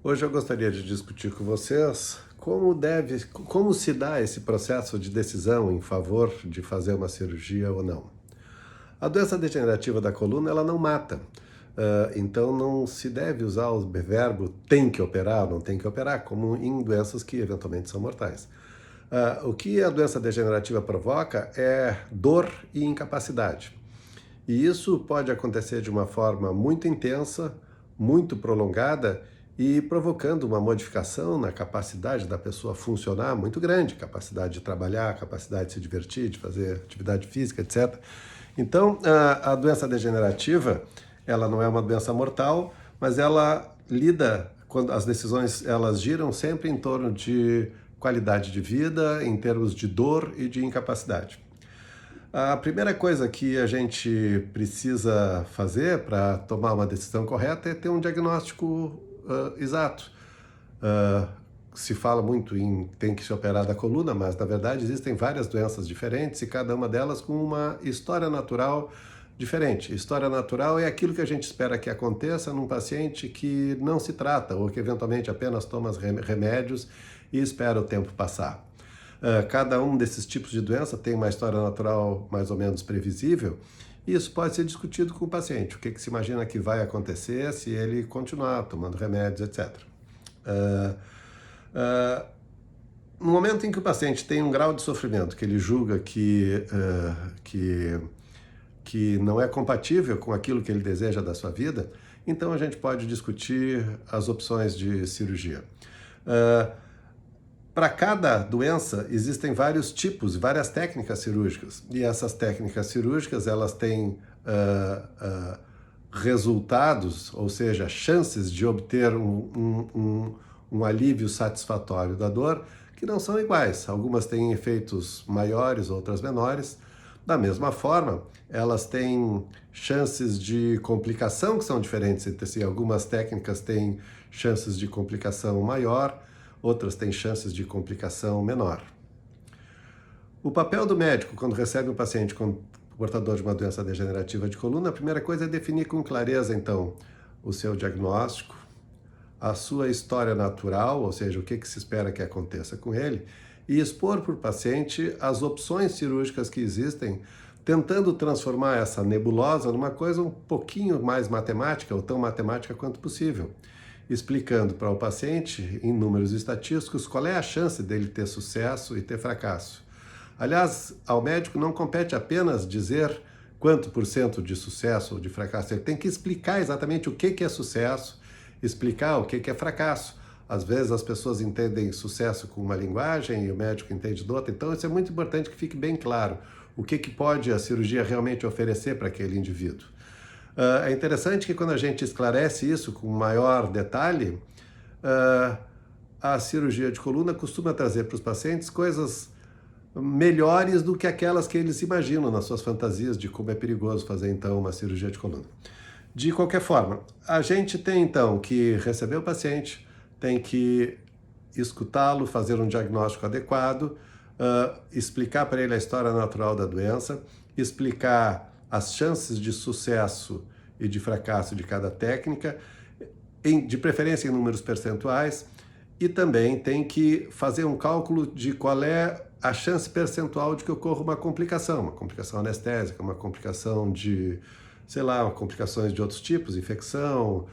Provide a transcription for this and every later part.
Hoje eu gostaria de discutir com vocês como se dá esse processo de decisão em favor de fazer uma cirurgia ou não. A doença degenerativa da coluna, ela não mata, então não se deve usar o verbo tem que operar ou não tem que operar, como em doenças que eventualmente são mortais. O que a doença degenerativa provoca é dor e incapacidade. E isso pode acontecer de uma forma muito intensa, muito prolongada e provocando uma modificação na capacidade da pessoa funcionar muito grande, capacidade de trabalhar, capacidade de se divertir, de fazer atividade física, etc. Então, a doença degenerativa, ela não é uma doença mortal, mas ela lida, quando as decisões elas giram sempre em torno de qualidade de vida, em termos de dor e de incapacidade. A primeira coisa que a gente precisa fazer para tomar uma decisão correta é ter um diagnóstico exato. Uh, Se fala muito em tem que se operar da coluna, mas na verdade existem várias doenças diferentes e cada uma delas com uma história natural diferente. História natural é aquilo que a gente espera que aconteça num paciente que não se trata ou que eventualmente apenas toma remédios e espera o tempo passar. Cada um desses tipos de doença tem uma história natural mais ou menos previsível, e isso pode ser discutido com o paciente. O que se imagina que vai acontecer se ele continuar tomando remédios, etc. No momento em que o paciente tem um grau de sofrimento que ele julga que não é compatível com aquilo que ele deseja da sua vida, então a gente pode discutir as opções de cirurgia. Para cada doença, existem vários tipos, várias técnicas cirúrgicas. E essas técnicas cirúrgicas, elas têm resultados, ou seja, chances de obter um alívio satisfatório da dor, que não são iguais. Algumas têm efeitos maiores, outras menores. Da mesma forma, elas têm chances de complicação que são diferentes entre si. Algumas técnicas têm chances de complicação maior, outras têm chances de complicação menor. O papel do médico quando recebe um paciente portador de uma doença degenerativa de coluna, a primeira coisa é definir com clareza, então, o seu diagnóstico, a sua história natural, ou seja, o que se espera que aconteça com ele, e expor para o paciente as opções cirúrgicas que existem, tentando transformar essa nebulosa numa coisa um pouquinho mais matemática, ou tão matemática quanto possível, explicando para o paciente, em números estatísticos, qual é a chance dele ter sucesso e ter fracasso. Aliás, ao médico não compete apenas dizer quanto por cento de sucesso ou de fracasso, ele tem que explicar exatamente o que é sucesso, explicar o que é fracasso. Às vezes as pessoas entendem sucesso com uma linguagem e o médico entende de outra, então isso é muito importante que fique bem claro o que pode a cirurgia realmente oferecer para aquele indivíduo. É interessante que quando a gente esclarece isso com maior detalhe, a cirurgia de coluna costuma trazer para os pacientes coisas melhores do que aquelas que eles imaginam nas suas fantasias de como é perigoso fazer então uma cirurgia de coluna. De qualquer forma, a gente tem então que receber o paciente, tem que escutá-lo, fazer um diagnóstico adequado, explicar para ele a história natural da doença, explicar as chances de sucesso e de fracasso de cada técnica, de preferência em números percentuais, e também tem que fazer um cálculo de qual é a chance percentual de que ocorra uma complicação anestésica, uma complicação de, sei lá, complicações de outros tipos, infecção,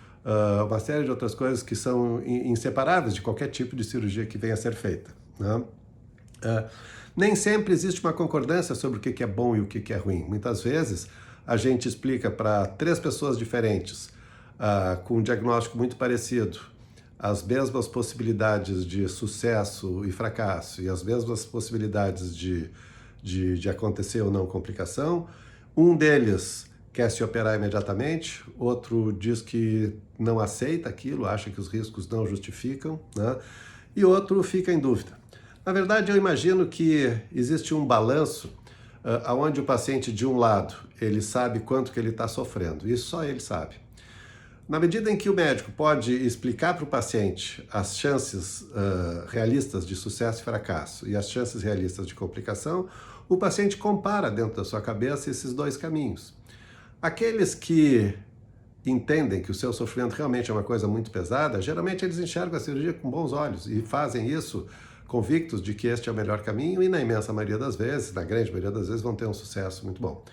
uma série de outras coisas que são inseparáveis de qualquer tipo de cirurgia que venha a ser feita, né? Nem sempre existe uma concordância sobre o que é bom e o que é ruim. Muitas vezes a gente explica para 3 pessoas diferentes, com um diagnóstico muito parecido, as mesmas possibilidades de sucesso e fracasso e as mesmas possibilidades de acontecer ou não complicação. Um deles quer se operar imediatamente, outro diz que não aceita aquilo, acha que os riscos não justificam, né? E outro fica em dúvida. Na verdade, eu imagino que existe um balanço onde o paciente, de um lado, ele sabe quanto que ele está sofrendo, isso só ele sabe. Na medida em que o médico pode explicar para o paciente as chances realistas de sucesso e fracasso e as chances realistas de complicação, o paciente compara dentro da sua cabeça esses dois caminhos. Aqueles que entendem que o seu sofrimento realmente é uma coisa muito pesada, geralmente eles enxergam a cirurgia com bons olhos e fazem isso convictos de que este é o melhor caminho e, na imensa maioria das vezes, na grande maioria das vezes, vão ter um sucesso muito bom.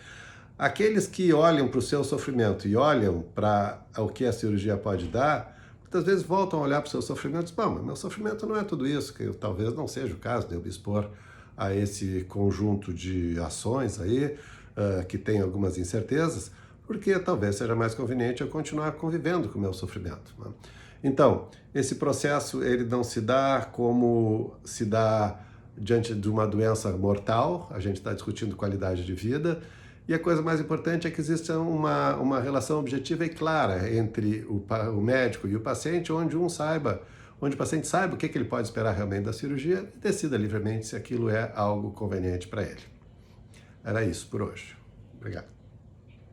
Aqueles que olham para o seu sofrimento e olham para o que a cirurgia pode dar, muitas vezes voltam a olhar para o seu sofrimento e dizem, bom, mas meu sofrimento não é tudo isso, que talvez não seja o caso de eu me expor a esse conjunto de ações aí, que tem algumas incertezas, porque talvez seja mais conveniente eu continuar convivendo com o meu sofrimento, né? Então, esse processo ele não se dá como se dá diante de uma doença mortal, a gente está discutindo qualidade de vida, e a coisa mais importante é que exista uma relação objetiva e clara entre o médico e o paciente, onde onde o paciente saiba o que ele pode esperar realmente da cirurgia e decida livremente se aquilo é algo conveniente para ele. Era isso por hoje. Obrigado.